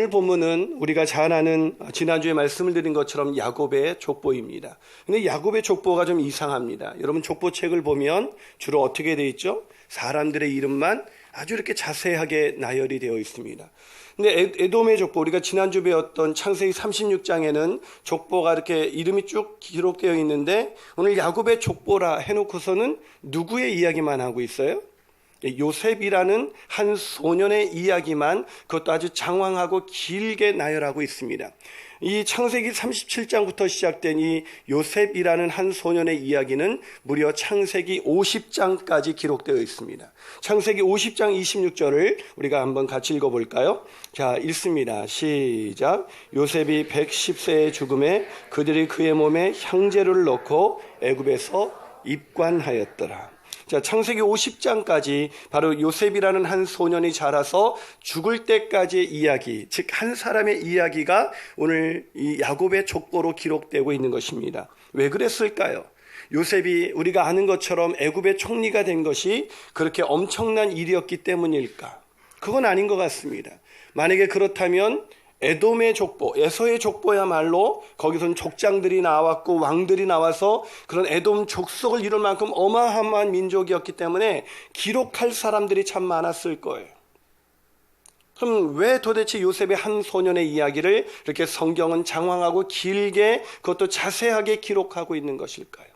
오늘 본문은 우리가 잘 아는 지난주에 말씀을 드린 것처럼 야곱의 족보입니다. 근데 야곱의 족보가 좀 이상합니다. 여러분 족보책을 보면 주로 어떻게 되어 있죠? 사람들의 이름만 아주 이렇게 자세하게 나열이 되어 있습니다. 근데 에돔의 족보, 우리가 지난주 배웠던 창세기 36장에는 족보가 이렇게 이름이 쭉 기록되어 있는데 오늘 야곱의 족보라 해놓고서는 누구의 이야기만 하고 있어요? 요셉이라는 한 소년의 이야기만, 그것도 아주 장황하고 길게 나열하고 있습니다. 이 창세기 37장부터 시작된 이 요셉이라는 한 소년의 이야기는 무려 창세기 50장까지 기록되어 있습니다. 창세기 50장 26절을 우리가 한번 같이 읽어볼까요? 자, 읽습니다. 시작. 요셉이 110세의 죽음에 그들이 그의 몸에 향재료를 넣고 애굽에서 입관하였더라. 자, 창세기 50장까지 바로 요셉이라는 한 소년이 자라서 죽을 때까지의 이야기, 즉 한 사람의 이야기가 오늘 이 야곱의 족보로 기록되고 있는 것입니다. 왜 그랬을까요? 요셉이 우리가 아는 것처럼 애굽의 총리가 된 것이 그렇게 엄청난 일이었기 때문일까? 그건 아닌 것 같습니다. 만약에 그렇다면 에돔의 족보, 에서의 족보야말로 거기서는 족장들이 나왔고 왕들이 나와서 그런 에돔 족속을 이룰 만큼 어마어마한 민족이었기 때문에 기록할 사람들이 참 많았을 거예요. 그럼 왜 도대체 요셉의 한 소년의 이야기를 이렇게 성경은 장황하고 길게 그것도 자세하게 기록하고 있는 것일까요?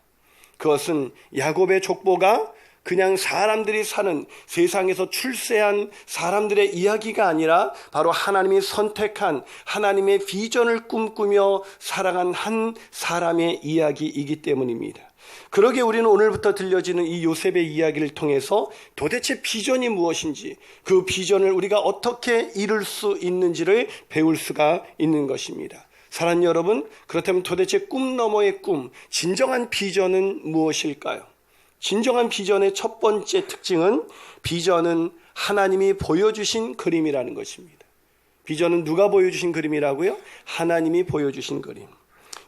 그것은 야곱의 족보가 그냥 사람들이 사는 세상에서 출세한 사람들의 이야기가 아니라 바로 하나님이 선택한 하나님의 비전을 꿈꾸며 살아간 한 사람의 이야기이기 때문입니다. 그러기에 우리는 오늘부터 들려지는 이 요셉의 이야기를 통해서 도대체 비전이 무엇인지, 그 비전을 우리가 어떻게 이룰 수 있는지를 배울 수가 있는 것입니다. 사랑하는 여러분, 그렇다면 도대체 꿈 너머의 꿈, 진정한 비전은 무엇일까요? 진정한 비전의 첫 번째 특징은 비전은 하나님이 보여주신 그림이라는 것입니다. 비전은 누가 보여주신 그림이라고요? 하나님이 보여주신 그림.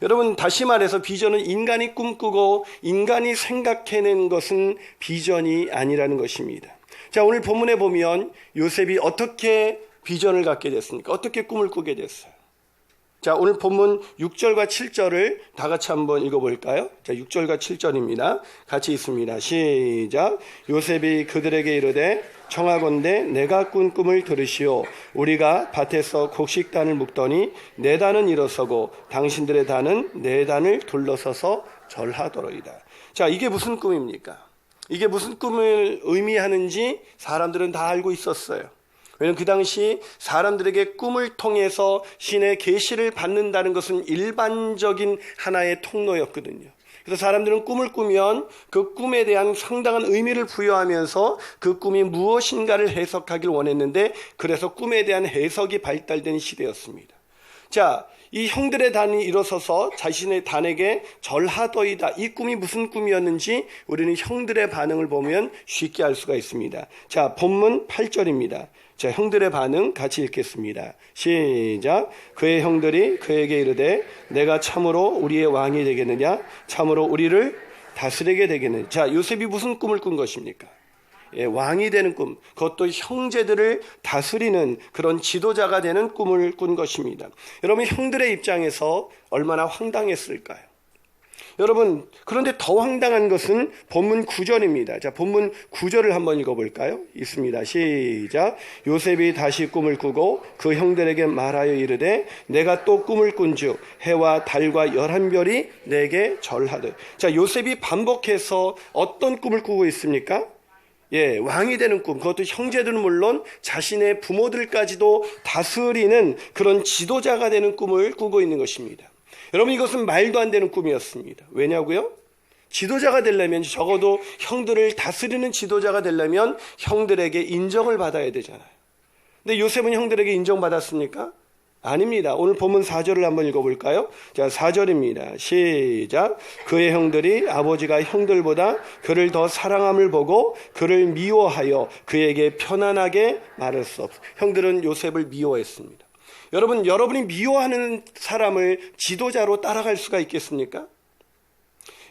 여러분, 다시 말해서 비전은 인간이 꿈꾸고 인간이 생각해낸 것은 비전이 아니라는 것입니다. 자, 오늘 본문에 보면 요셉이 어떻게 비전을 갖게 됐습니까? 어떻게 꿈을 꾸게 됐어요? 자, 오늘 본문 6절과 7절을 다 같이 한번 읽어볼까요? 자, 6절과 7절입니다. 같이 읽습니다. 시작. 요셉이 그들에게 이르되 청하건대 내가 꾼 꿈을 들으시오. 우리가 밭에서 곡식단을 묶더니 내 단은 일어서고 당신들의 단은 내 단을 둘러서서 절하더로이다. 자, 이게 무슨 꿈입니까? 이게 무슨 꿈을 의미하는지 사람들은 다 알고 있었어요. 왜냐하면 그 당시 사람들에게 꿈을 통해서 신의 계시를 받는다는 것은 일반적인 하나의 통로였거든요. 그래서 사람들은 꿈을 꾸면 그 꿈에 대한 상당한 의미를 부여하면서 그 꿈이 무엇인가를 해석하길 원했는데, 그래서 꿈에 대한 해석이 발달된 시대였습니다. 자, 이 형들의 단이 일어서서 자신의 단에게 절하더이다. 이 꿈이 무슨 꿈이었는지 우리는 형들의 반응을 보면 쉽게 알 수가 있습니다. 자, 본문 8절입니다. 자, 형들의 반응 같이 읽겠습니다. 시작. 그의 형들이 그에게 이르되 내가 참으로 우리의 왕이 되겠느냐? 참으로 우리를 다스리게 되겠느냐? 자, 요셉이 무슨 꿈을 꾼 것입니까? 예, 왕이 되는 꿈, 그것도 형제들을 다스리는 그런 지도자가 되는 꿈을 꾼 것입니다. 여러분, 형들의 입장에서 얼마나 황당했을까요? 여러분, 그런데 더 황당한 것은 본문 9절입니다. 자, 본문 9절을 한번 읽어볼까요? 있습니다. 시작. 요셉이 다시 꿈을 꾸고 그 형들에게 말하여 이르되 내가 또 꿈을 꾼즉 해와 달과 11별이 내게 절하되. 자, 요셉이 반복해서 어떤 꿈을 꾸고 있습니까? 예, 왕이 되는 꿈, 그것도 형제들은 물론 자신의 부모들까지도 다스리는 그런 지도자가 되는 꿈을 꾸고 있는 것입니다. 여러분, 이것은 말도 안 되는 꿈이었습니다. 왜냐고요? 지도자가 되려면, 적어도 형들을 다스리는 지도자가 되려면 형들에게 인정을 받아야 되잖아요. 근데 요셉은 형들에게 인정받았습니까? 아닙니다. 오늘 본문 4절을 한번 읽어볼까요? 자, 4절입니다. 시작. 그의 형들이 아버지가 형들보다 그를 더 사랑함을 보고 그를 미워하여 그에게 편안하게 말할 수 없어. 형들은 요셉을 미워했습니다. 여러분, 여러분이 미워하는 사람을 지도자로 따라갈 수가 있겠습니까?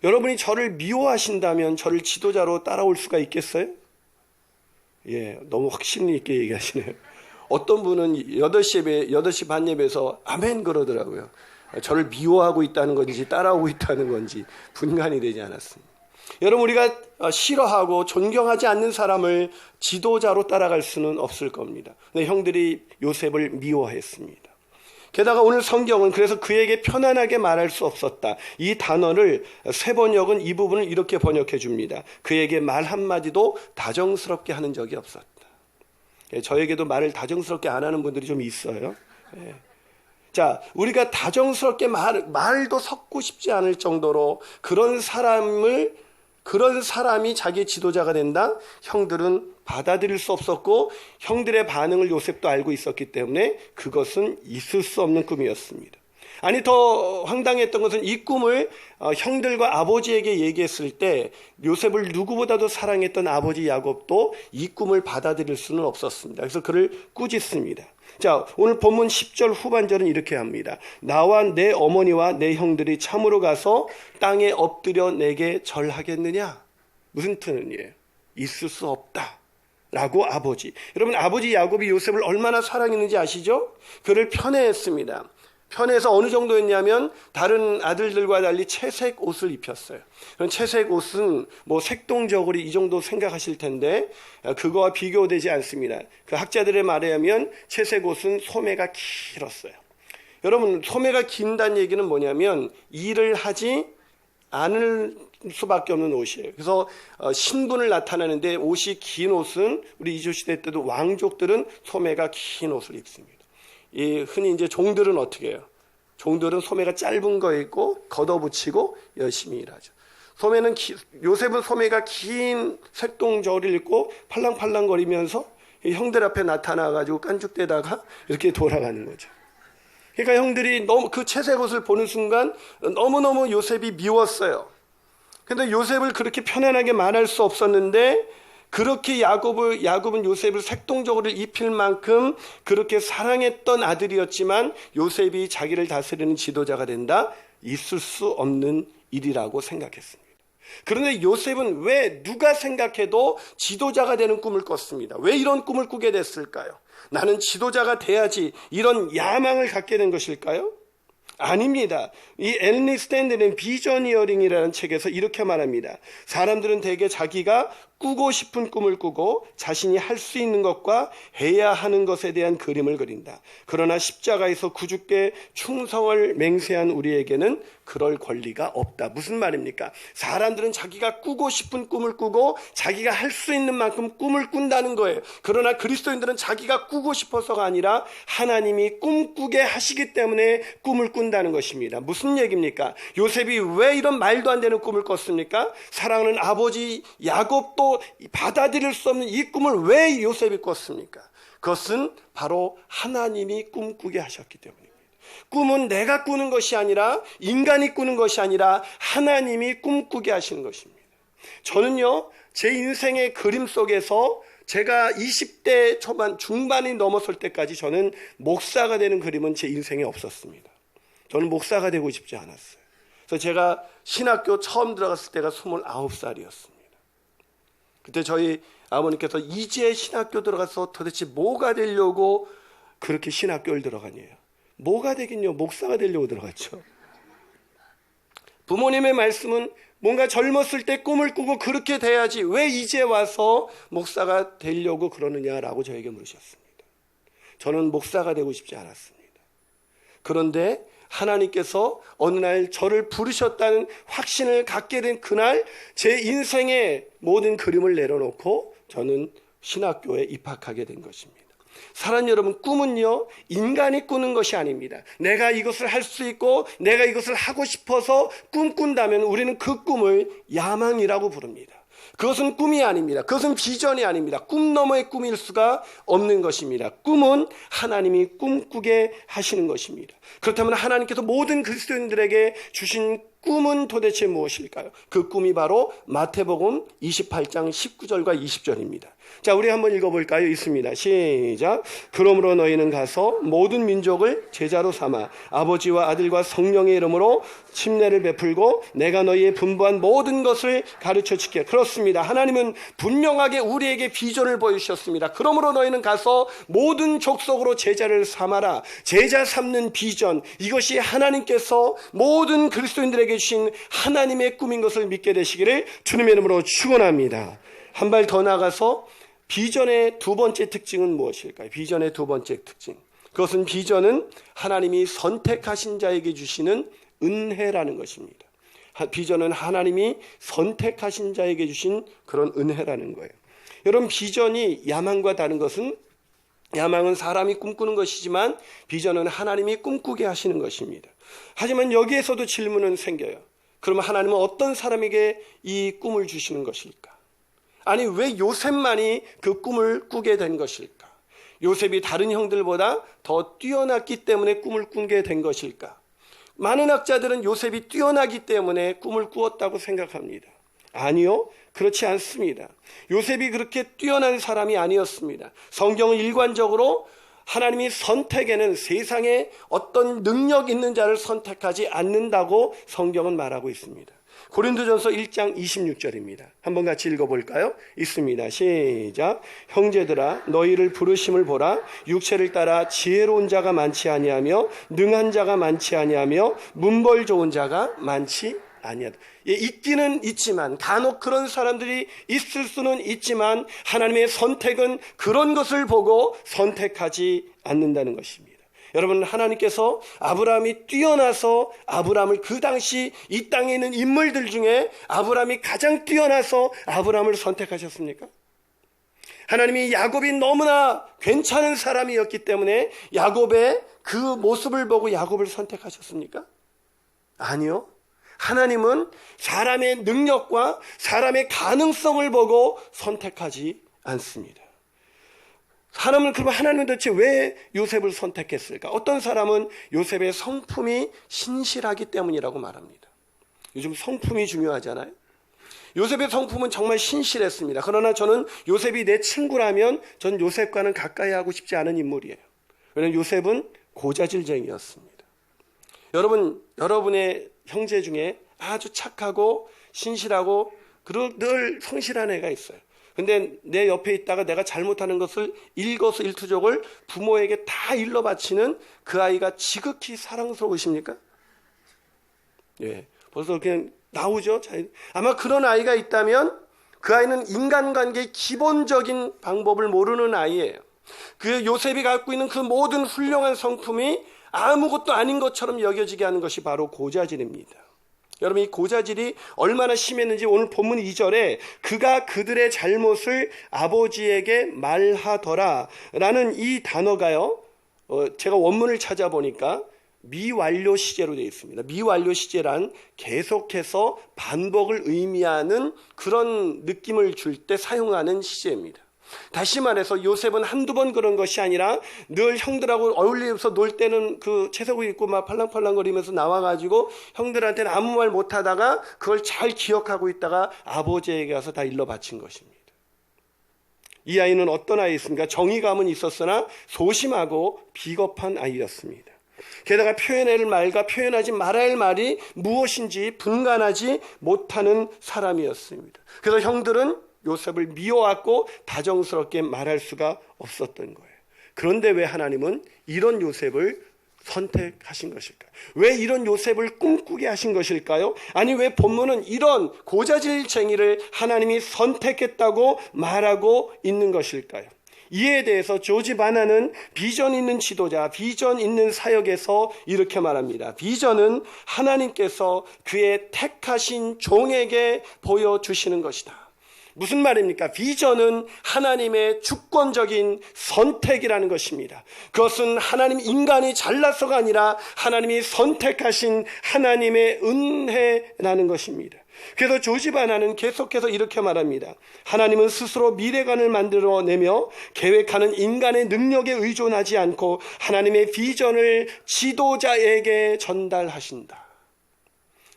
여러분이 저를 미워하신다면 저를 지도자로 따라올 수가 있겠어요? 예, 너무 확신 있게 얘기하시네요. 어떤 분은 8시 반 예배에서 아멘 그러더라고요. 저를 미워하고 있다는 건지 따라오고 있다는 건지 분간이 되지 않았습니다. 여러분, 우리가 싫어하고 존경하지 않는 사람을 지도자로 따라갈 수는 없을 겁니다. 근데 형들이 요셉을 미워했습니다. 게다가 오늘 성경은 그래서 그에게 편안하게 말할 수 없었다. 이 단어를 세번역은 이 부분을 이렇게 번역해 줍니다. 그에게 말 한마디도 다정스럽게 하는 적이 없었다. 저에게도 말을 다정스럽게 안 하는 분들이 좀 있어요. 자, 우리가 다정스럽게 말도 섞고 싶지 않을 정도로 그런 사람이 자기의 지도자가 된다? 형들은 받아들일 수 없었고 형들의 반응을 요셉도 알고 있었기 때문에 그것은 있을 수 없는 꿈이었습니다. 아니, 더 황당했던 것은 이 꿈을 형들과 아버지에게 얘기했을 때 요셉을 누구보다도 사랑했던 아버지 야곱도 이 꿈을 받아들일 수는 없었습니다. 그래서 그를 꾸짖습니다. 자, 오늘 본문 10절 후반절은 이렇게 합니다. 나와 내 어머니와 내 형들이 참으로 가서 땅에 엎드려 내게 절하겠느냐? 무슨 뜻이에요? 있을 수 없다 라고 아버지. 여러분, 아버지 야곱이 요셉을 얼마나 사랑했는지 아시죠? 그를 편애했습니다. 편해서 어느 정도였냐면 다른 아들들과 달리 채색 옷을 입혔어요. 그런 채색 옷은 색동저고리 이 정도 생각하실 텐데 그거와 비교되지 않습니다. 그 학자들의 말에 의하면 채색 옷은 소매가 길었어요. 여러분, 소매가 긴다는 얘기는 뭐냐면 일을 하지 않을 수밖에 없는 옷이에요. 그래서 신분을 나타내는데 옷이 긴 옷은 우리 이조시대 때도 왕족들은 소매가 긴 옷을 입습니다. 흔히 이제 종들은 어떻게 해요? 종들은 소매가 짧은 거 입고 걷어붙이고 열심히 일하죠. 요셉은 소매가 긴 색동저고리를 입고 팔랑팔랑거리면서 형들 앞에 나타나가지고 깐죽대다가 이렇게 돌아가는 거죠. 그러니까 형들이 너무 그 채색 옷을 보는 순간 너무너무 요셉이 미웠어요. 근데 요셉을 그렇게 편안하게 말할 수 없었는데 그렇게 야곱은 요셉을 색동저고리를 입힐 만큼 그렇게 사랑했던 아들이었지만 요셉이 자기를 다스리는 지도자가 된다? 있을 수 없는 일이라고 생각했습니다. 그런데 요셉은 왜 누가 생각해도 지도자가 되는 꿈을 꿨습니다. 왜 이런 꿈을 꾸게 됐을까요? 나는 지도자가 돼야지 이런 야망을 갖게 된 것일까요? 아닙니다. 이 앨리 스탠드는 비저니어링이라는 책에서 이렇게 말합니다. 사람들은 대개 자기가 꾸고 싶은 꿈을 꾸고 자신이 할 수 있는 것과 해야 하는 것에 대한 그림을 그린다. 그러나 십자가에서 구주께 충성을 맹세한 우리에게는 그럴 권리가 없다. 무슨 말입니까? 사람들은 자기가 꾸고 싶은 꿈을 꾸고 자기가 할 수 있는 만큼 꿈을 꾼다는 거예요. 그러나 그리스도인들은 자기가 꾸고 싶어서가 아니라 하나님이 꿈꾸게 하시기 때문에 꿈을 꾼다는 것입니다. 무슨 얘기입니까? 요셉이 왜 이런 말도 안 되는 꿈을 꿨습니까? 사랑하는 아버지 야곱도 받아들일 수 없는 이 꿈을 왜 요셉이 꿨습니까? 그것은 바로 하나님이 꿈꾸게 하셨기 때문입니다. 꿈은 내가 꾸는 것이 아니라 인간이 꾸는 것이 아니라 하나님이 꿈꾸게 하시는 것입니다. 저는요, 제 인생의 그림 속에서 제가 20대 초반 중반이 넘었을 때까지 저는 목사가 되는 그림은 제 인생에 없었습니다. 저는 목사가 되고 싶지 않았어요. 그래서 제가 신학교 처음 들어갔을 때가 29살이었습니다. 그때 저희 아버님께서 이제 신학교 들어가서 도대체 뭐가 되려고 그렇게 신학교를 들어가냐요. 뭐가 되긴요, 목사가 되려고 들어갔죠. 부모님의 말씀은 뭔가 젊었을 때 꿈을 꾸고 그렇게 돼야지 왜 이제 와서 목사가 되려고 그러느냐라고 저에게 물으셨습니다. 저는 목사가 되고 싶지 않았습니다. 그런데 하나님께서 어느 날 저를 부르셨다는 확신을 갖게 된 그날 제 인생의 모든 그림을 내려놓고 저는 신학교에 입학하게 된 것입니다. 사랑 여러분, 꿈은요, 인간이 꾸는 것이 아닙니다. 내가 이것을 할 수 있고 내가 이것을 하고 싶어서 꿈꾼다면 우리는 그 꿈을 야망이라고 부릅니다. 그것은 꿈이 아닙니다. 그것은 비전이 아닙니다. 꿈 너머의 꿈일 수가 없는 것입니다. 꿈은 하나님이 꿈꾸게 하시는 것입니다. 그렇다면 하나님께서 모든 그리스도인들에게 주신 꿈은 도대체 무엇일까요? 그 꿈이 바로 마태복음 28장 19절과 20절입니다. 자, 우리 한번 읽어볼까요? 있습니다. 시작. 그러므로 너희는 가서 모든 민족을 제자로 삼아 아버지와 아들과 성령의 이름으로 침례를 베풀고 내가 너희의 분부한 모든 것을 가르쳐 주게. 그렇습니다. 하나님은 분명하게 우리에게 비전을 보여주셨습니다. 그러므로 너희는 가서 모든 족속으로 제자를 삼아라. 제자 삼는 비전, 이것이 하나님께서 모든 그리스도인들에게 주신 하나님의 꿈인 것을 믿게 되시기를 주님의 이름으로 축원합니다. 한 발 더 나가서 비전의 두 번째 특징은 무엇일까요? 비전의 두 번째 특징, 그것은 비전은 하나님이 선택하신 자에게 주시는 은혜라는 것입니다. 비전은 하나님이 선택하신 자에게 주신 그런 은혜라는 거예요. 여러분, 비전이 야망과 다른 것은, 야망은 사람이 꿈꾸는 것이지만 비전은 하나님이 꿈꾸게 하시는 것입니다. 하지만 여기에서도 질문은 생겨요. 그러면 하나님은 어떤 사람에게 이 꿈을 주시는 것일까? 아니, 왜 요셉만이 그 꿈을 꾸게 된 것일까? 요셉이 다른 형들보다 더 뛰어났기 때문에 꿈을 꾸게 된 것일까? 많은 학자들은 요셉이 뛰어나기 때문에 꿈을 꾸었다고 생각합니다. 아니요, 그렇지 않습니다. 요셉이 그렇게 뛰어난 사람이 아니었습니다. 성경은 일관적으로 하나님이 선택에는 세상에 어떤 능력 있는 자를 선택하지 않는다고 성경은 말하고 있습니다. 고린도전서 1장 26절입니다. 한번 같이 읽어볼까요? 있습니다. 시작. 형제들아, 너희를 부르심을 보라. 육체를 따라 지혜로운 자가 많지 아니하며 능한 자가 많지 아니하며 문벌 좋은 자가 많지 아니하다. 예, 있기는 있지만, 간혹 그런 사람들이 있을 수는 있지만 하나님의 선택은 그런 것을 보고 선택하지 않는다는 것입니다. 여러분, 하나님께서 아브라함이 뛰어나서 아브라함을, 그 당시 이 땅에 있는 인물들 중에 아브라함이 가장 뛰어나서 아브라함을 선택하셨습니까? 하나님이 야곱이 너무나 괜찮은 사람이었기 때문에 야곱의 그 모습을 보고 야곱을 선택하셨습니까? 아니요. 하나님은 사람의 능력과 사람의 가능성을 보고 선택하지 않습니다. 그러면 하나님은 도대체 왜 요셉을 선택했을까? 어떤 사람은 요셉의 성품이 신실하기 때문이라고 말합니다. 요즘 성품이 중요하잖아요. 요셉의 성품은 정말 신실했습니다. 그러나 저는 요셉이 내 친구라면 전 요셉과는 가까이 하고 싶지 않은 인물이에요. 왜냐하면 요셉은 고자질쟁이였습니다. 여러분의 형제 중에 아주 착하고 신실하고 그리고 늘 성실한 애가 있어요. 근데 내 옆에 있다가 내가 잘못하는 것을 일거수일투족을 부모에게 다 일러 바치는 그 아이가 지극히 사랑스러우십니까? 예, 벌써 그냥 나오죠. 아마 그런 아이가 있다면 그 아이는 인간관계의 기본적인 방법을 모르는 아이예요. 그 요셉이 갖고 있는 그 모든 훌륭한 성품이 아무것도 아닌 것처럼 여겨지게 하는 것이 바로 고자질입니다. 여러분, 이 고자질이 얼마나 심했는지 오늘 본문 2절에 그가 그들의 잘못을 아버지에게 말하더라 라는 이 단어가요, 제가 원문을 찾아보니까 미완료 시제로 되어 있습니다. 미완료 시제란 계속해서 반복을 의미하는 그런 느낌을 줄 때 사용하는 시제입니다. 다시 말해서 요셉은 한두 번 그런 것이 아니라 늘 형들하고 어울리면서 놀 때는 그 채석을 입고 막 팔랑팔랑거리면서 나와가지고 형들한테는 아무 말 못하다가 그걸 잘 기억하고 있다가 아버지에게 가서 다 일러 바친 것입니다. 이 아이는 어떤 아이였습니까? 정의감은 있었으나 소심하고 비겁한 아이였습니다. 게다가 표현할 말과 표현하지 말아야 할 말이 무엇인지 분간하지 못하는 사람이었습니다. 그래서 형들은 요셉을 미워하고 다정스럽게 말할 수가 없었던 거예요. 그런데 왜 하나님은 이런 요셉을 선택하신 것일까요? 왜 이런 요셉을 꿈꾸게 하신 것일까요? 아니, 왜 본문은 이런 고자질쟁이를 하나님이 선택했다고 말하고 있는 것일까요? 이에 대해서 조지 바나는 비전 있는 지도자, 비전 있는 사역에서 이렇게 말합니다. 비전은 하나님께서 그의 택하신 종에게 보여주시는 것이다. 무슨 말입니까? 비전은 하나님의 주권적인 선택이라는 것입니다. 그것은 하나님, 인간이 잘나서가 아니라 하나님이 선택하신 하나님의 은혜라는 것입니다. 그래서 조지 바나는 계속해서 이렇게 말합니다. 하나님은 스스로 미래관을 만들어내며 계획하는 인간의 능력에 의존하지 않고 하나님의 비전을 지도자에게 전달하신다.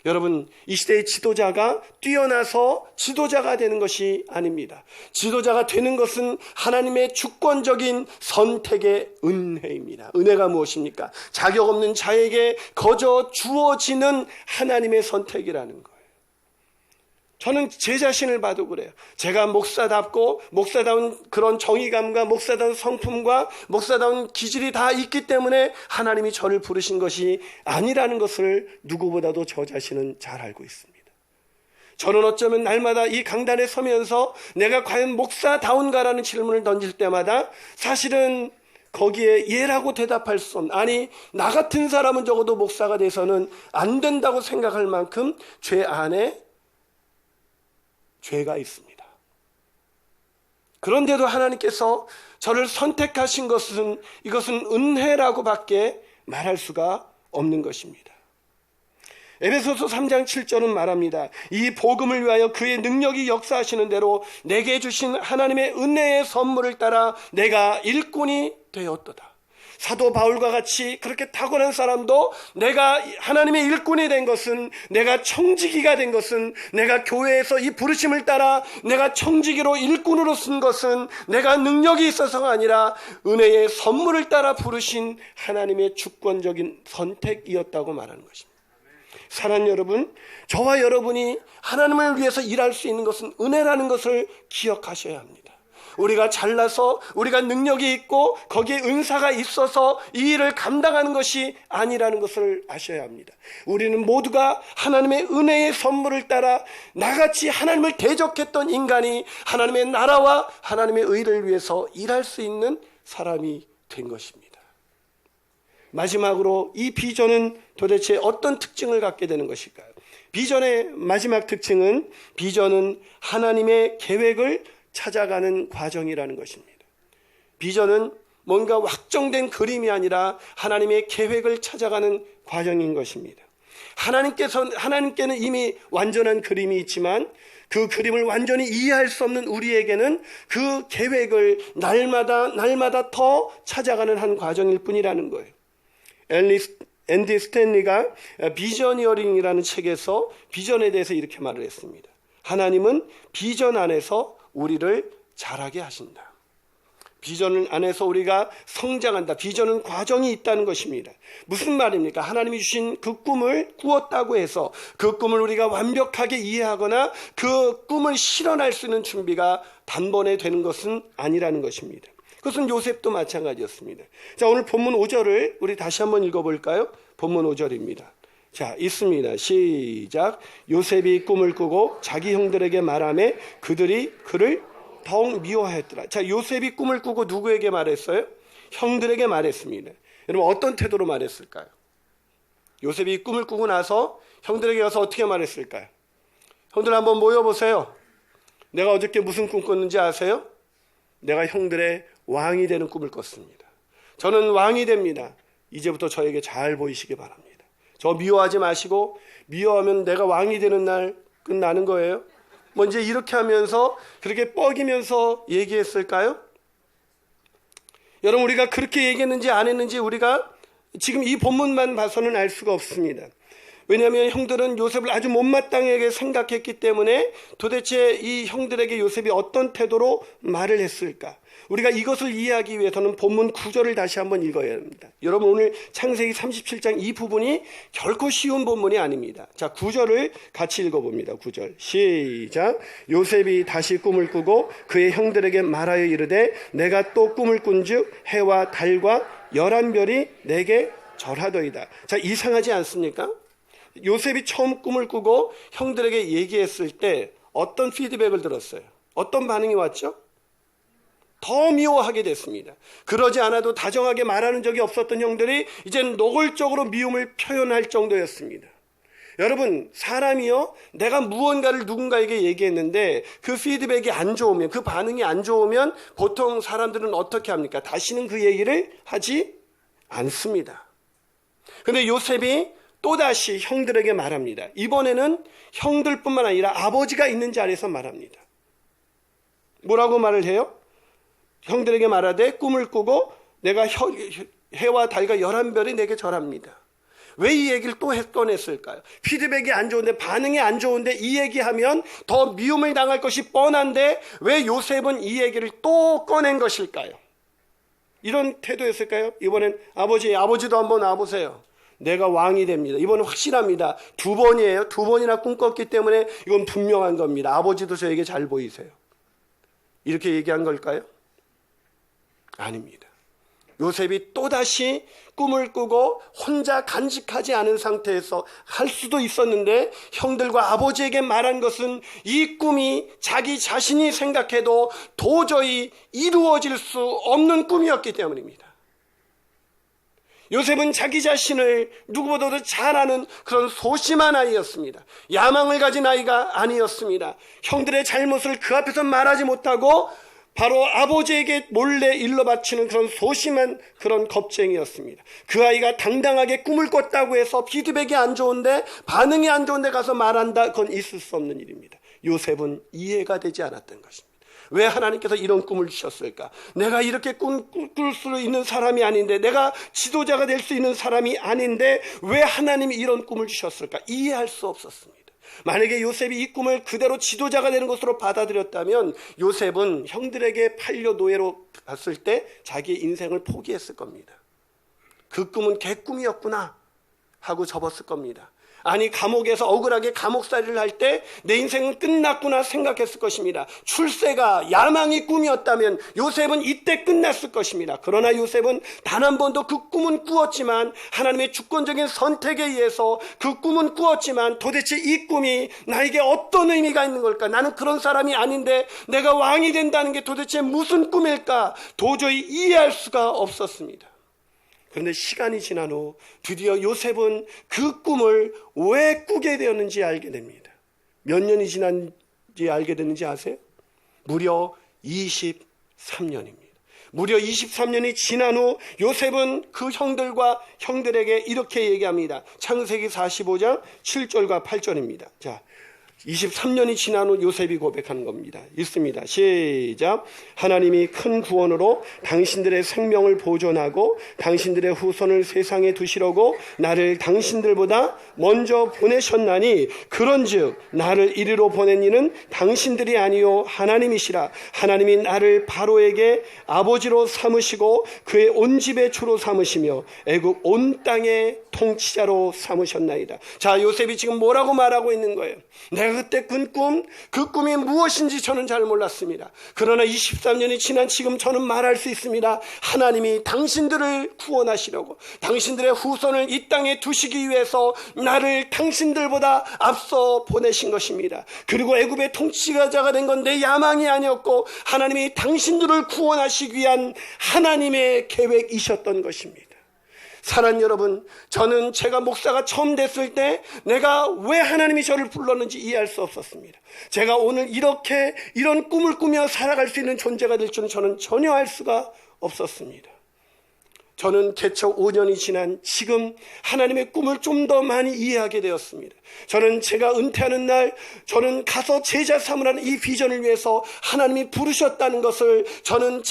여러분, 이 시대의 지도자가 뛰어나서 지도자가 되는 것이 아닙니다. 지도자가 되는 것은 하나님의 주권적인 선택의 은혜입니다. 은혜가 무엇입니까? 자격 없는 자에게 거저 주어지는 하나님의 선택이라는 거예요. 저는 제 자신을 봐도 그래요. 제가 목사답고 목사다운 그런 정의감과 목사다운 성품과 목사다운 기질이 다 있기 때문에 하나님이 저를 부르신 것이 아니라는 것을 누구보다도 저 자신은 잘 알고 있습니다. 저는 어쩌면 날마다 이 강단에 서면서 내가 과연 목사다운가라는 질문을 던질 때마다 사실은 거기에 예라고 대답할 수 없는, 아니 나 같은 사람은 적어도 목사가 돼서는 안 된다고 생각할 만큼 죄 안에 죄가 있습니다. 그런데도 하나님께서 저를 선택하신 것은 이것은 은혜라고 밖에 말할 수가 없는 것입니다. 에베소서 3장 7절은 말합니다. 이 복음을 위하여 그의 능력이 역사하시는 대로 내게 주신 하나님의 은혜의 선물을 따라 내가 일꾼이 되었도다. 사도 바울과 같이 그렇게 탁월한 사람도 내가 하나님의 일꾼이 된 것은, 내가 청지기가 된 것은, 내가 교회에서 이 부르심을 따라 내가 청지기로 일꾼으로 쓴 것은 내가 능력이 있어서가 아니라 은혜의 선물을 따라 부르신 하나님의 주권적인 선택이었다고 말하는 것입니다. 사랑하는 여러분, 저와 여러분이 하나님을 위해서 일할 수 있는 것은 은혜라는 것을 기억하셔야 합니다. 우리가 잘나서 우리가 능력이 있고 거기에 은사가 있어서 이 일을 감당하는 것이 아니라는 것을 아셔야 합니다. 우리는 모두가 하나님의 은혜의 선물을 따라 나같이 하나님을 대적했던 인간이 하나님의 나라와 하나님의 의를 위해서 일할 수 있는 사람이 된 것입니다. 마지막으로 이 비전은 도대체 어떤 특징을 갖게 되는 것일까요? 비전의 마지막 특징은, 비전은 하나님의 계획을 찾아가는 과정이라는 것입니다. 비전은 뭔가 확정된 그림이 아니라 하나님의 계획을 찾아가는 과정인 것입니다. 하나님께는 이미 완전한 그림이 있지만 그 그림을 완전히 이해할 수 없는 우리에게는 그 계획을 날마다 더 찾아가는 한 과정일 뿐이라는 거예요. 앤디 스탠리가 비저니어링이라는 책에서 비전에 대해서 이렇게 말을 했습니다. 하나님은 비전 안에서 우리를 자라게 하신다. 비전 안에서 우리가 성장한다. 비전은 과정이 있다는 것입니다. 무슨 말입니까? 하나님이 주신 그 꿈을 꾸었다고 해서 그 꿈을 우리가 완벽하게 이해하거나 그 꿈을 실현할 수 있는 준비가 단번에 되는 것은 아니라는 것입니다. 그것은 요셉도 마찬가지였습니다. 자, 오늘 본문 5절을 우리 다시 한번 읽어볼까요? 본문 5절입니다. 자, 있습니다. 시작. 요셉이 꿈을 꾸고 자기 형들에게 말하매 그들이 그를 더욱 미워하였더라. 자, 요셉이 꿈을 꾸고 누구에게 말했어요? 형들에게 말했습니다. 여러분, 어떤 태도로 말했을까요? 요셉이 꿈을 꾸고 나서 형들에게 가서 어떻게 말했을까요? 형들 한번 모여보세요. 내가 어저께 무슨 꿈 꿨는지 아세요? 내가 형들의 왕이 되는 꿈을 꿨습니다. 저는 왕이 됩니다. 이제부터 저에게 잘 보이시기 바랍니다. 저 미워하지 마시고, 미워하면 내가 왕이 되는 날 끝나는 거예요. 뭐 이제 이렇게 하면서 그렇게 뻐기면서 얘기했을까요? 여러분, 우리가 그렇게 얘기했는지 안 했는지 우리가 지금 이 본문만 봐서는 알 수가 없습니다. 왜냐하면 형들은 요셉을 아주 못마땅하게 생각했기 때문에 도대체 이 형들에게 요셉이 어떤 태도로 말을 했을까? 우리가 이것을 이해하기 위해서는 본문 9절을 다시 한번 읽어야 합니다. 여러분, 오늘 창세기 37장 이 부분이 결코 쉬운 본문이 아닙니다. 자, 9절을 같이 읽어봅니다. 9절 시작. 요셉이 다시 꿈을 꾸고 그의 형들에게 말하여 이르되 내가 또 꿈을 꾼즉 해와 달과 11별이 내게 절하더이다. 자, 이상하지 않습니까? 요셉이 처음 꿈을 꾸고 형들에게 얘기했을 때 어떤 피드백을 들었어요? 어떤 반응이 왔죠? 더 미워하게 됐습니다. 그러지 않아도 다정하게 말하는 적이 없었던 형들이 이제는 노골적으로 미움을 표현할 정도였습니다. 여러분, 사람이요, 내가 무언가를 누군가에게 얘기했는데 그 피드백이 안 좋으면, 그 반응이 안 좋으면 보통 사람들은 어떻게 합니까? 다시는 그 얘기를 하지 않습니다. 근데 요셉이 또다시 형들에게 말합니다. 이번에는 형들뿐만 아니라 아버지가 있는 자리에서 말합니다. 뭐라고 말을 해요? 형들에게 말하되 꿈을 꾸고 내가 해와 달과 11별이 내게 절합니다. 왜 이 얘기를 또 꺼냈을까요? 피드백이 안 좋은데, 반응이 안 좋은데 이 얘기하면 더 미움을 당할 것이 뻔한데 왜 요셉은 이 얘기를 또 꺼낸 것일까요? 이런 태도였을까요? 이번엔 아버지도 한번 와보세요. 내가 왕이 됩니다. 이번은 확실합니다. 2번이에요. 2번이나 꿈꿨기 때문에 이건 분명한 겁니다. 아버지도 저에게 잘 보이세요. 이렇게 얘기한 걸까요? 아닙니다. 요셉이 또다시 꿈을 꾸고 혼자 간직하지 않은 상태에서 할 수도 있었는데, 형들과 아버지에게 말한 것은 이 꿈이 자기 자신이 생각해도 도저히 이루어질 수 없는 꿈이었기 때문입니다. 요셉은 자기 자신을 누구보다도 잘 아는 그런 소심한 아이였습니다. 야망을 가진 아이가 아니었습니다. 형들의 잘못을 그 앞에서 말하지 못하고 바로 아버지에게 몰래 일러 바치는 그런 소심한 그런 겁쟁이였습니다. 그 아이가 당당하게 꿈을 꿨다고 해서 피드백이 안 좋은데, 반응이 안 좋은데 가서 말한다, 그건 있을 수 없는 일입니다. 요셉은 이해가 되지 않았던 것입니다. 왜 하나님께서 이런 꿈을 주셨을까? 내가 이렇게 꿀 수 있는 사람이 아닌데, 내가 지도자가 될 수 있는 사람이 아닌데 왜 하나님이 이런 꿈을 주셨을까? 이해할 수 없었습니다. 만약에 요셉이 이 꿈을 그대로 지도자가 되는 것으로 받아들였다면 요셉은 형들에게 팔려 노예로 갔을 때 자기의 인생을 포기했을 겁니다. 그 꿈은 개꿈이었구나 하고 접었을 겁니다. 아니, 감옥에서 억울하게 감옥살이를 할 때 내 인생은 끝났구나 생각했을 것입니다. 출세가 야망이 꿈이었다면 요셉은 이때 끝났을 것입니다. 그러나 요셉은 단 한 번도 그 꿈은 꾸었지만, 하나님의 주권적인 선택에 의해서 그 꿈은 꾸었지만 도대체 이 꿈이 나에게 어떤 의미가 있는 걸까? 나는 그런 사람이 아닌데 내가 왕이 된다는 게 도대체 무슨 꿈일까? 도저히 이해할 수가 없었습니다. 그런데 시간이 지난 후 드디어 요셉은 그 꿈을 왜 꾸게 되었는지 알게 됩니다. 몇 년이 지난지 알게 됐는지 아세요? 무려 23년입니다. 무려 23년이 지난 후 요셉은 그 형들에게 이렇게 얘기합니다. 창세기 45장 7절과 8절입니다. 자, 23년이 지난 후 요셉이 고백하는 겁니다. 읽습니다. 시작. 하나님이 큰 구원으로 당신들의 생명을 보존하고 당신들의 후손을 세상에 두시려고 나를 당신들보다 먼저 보내셨나니, 그런즉 나를 이리로 보낸 이는 당신들이 아니요 하나님이시라. 하나님이 나를 바로에게 아버지로 삼으시고 그의 온 집의 주로 삼으시며 애굽 온 땅의 통치자로 삼으셨나이다. 자, 요셉이 지금 뭐라고 말하고 있는 거예요? 내가 그때 꾼 꿈, 그 꿈이 무엇인지 저는 잘 몰랐습니다. 그러나 23년이 지난 지금 저는 말할 수 있습니다. 하나님이 당신들을 구원하시려고, 당신들의 후손을 이 땅에 두시기 위해서 나를 당신들보다 앞서 보내신 것입니다. 그리고 애굽의 통치자가 된 건 내 야망이 아니었고 하나님이 당신들을 구원하시기 위한 하나님의 계획이셨던 것입니다. 사랑하는 여러분, 저는 제가 목사가 처음 됐을 때 내가 왜 하나님이 저를 불렀는지 이해할 수 없었습니다. 제가 오늘 이런 꿈을 꾸며 살아갈 수 있는 존재가 될 줄은 저는 전혀 알 수가 없었습니다. 저는 개척 5년이 지난 지금 하나님의 꿈을 좀 더 많이 이해하게 되었습니다. 저는 제가 은퇴하는 날, 저는 가서 제자 삼으라는 이 비전을 위해서 하나님이 부르셨다는 것을 저는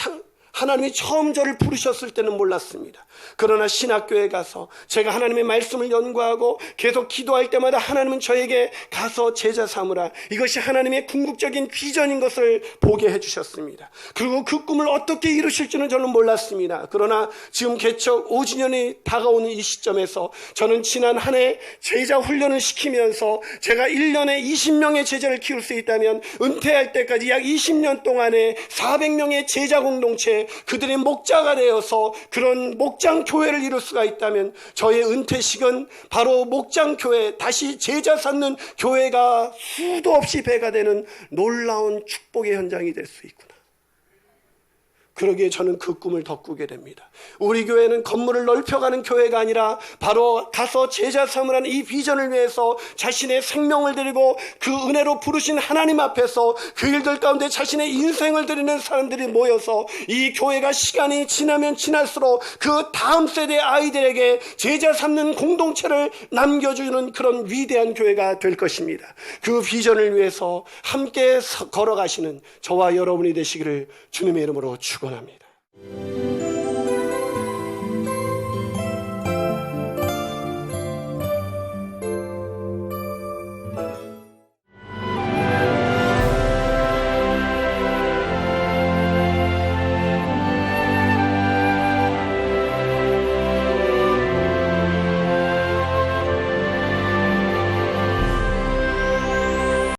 하나님이 처음 저를 부르셨을 때는 몰랐습니다. 그러나 신학교에 가서 제가 하나님의 말씀을 연구하고 계속 기도할 때마다 하나님은 저에게 가서 제자 삼으라, 이것이 하나님의 궁극적인 비전인 것을 보게 해주셨습니다. 그리고 그 꿈을 어떻게 이루실 줄은 저는 몰랐습니다. 그러나 지금 개척 5주년이 다가오는 이 시점에서 저는 지난 한 해 제자 훈련을 시키면서 제가 1년에 20명의 제자를 키울 수 있다면 은퇴할 때까지 약 20년 동안에 400명의 제자 공동체, 그들의 목자가 되어서 그런 목장 교회를 이룰 수가 있다면 저의 은퇴식은 바로 목장 교회, 다시 제자 쌓는 교회가 수도 없이 배가 되는 놀라운 축복의 현장이 될 수 있구나. 그러기에 저는 그 꿈을 더 꾸게 됩니다. 우리 교회는 건물을 넓혀가는 교회가 아니라 바로 가서 제자 삼으라는 이 비전을 위해서 자신의 생명을 드리고 그 은혜로 부르신 하나님 앞에서 그 일들 가운데 자신의 인생을 드리는 사람들이 모여서 이 교회가 시간이 지나면 지날수록 그 다음 세대 아이들에게 제자 삼는 공동체를 남겨주는 그런 위대한 교회가 될 것입니다. 그 비전을 위해서 함께 걸어가시는 저와 여러분이 되시기를 주님의 이름으로 축원합니다.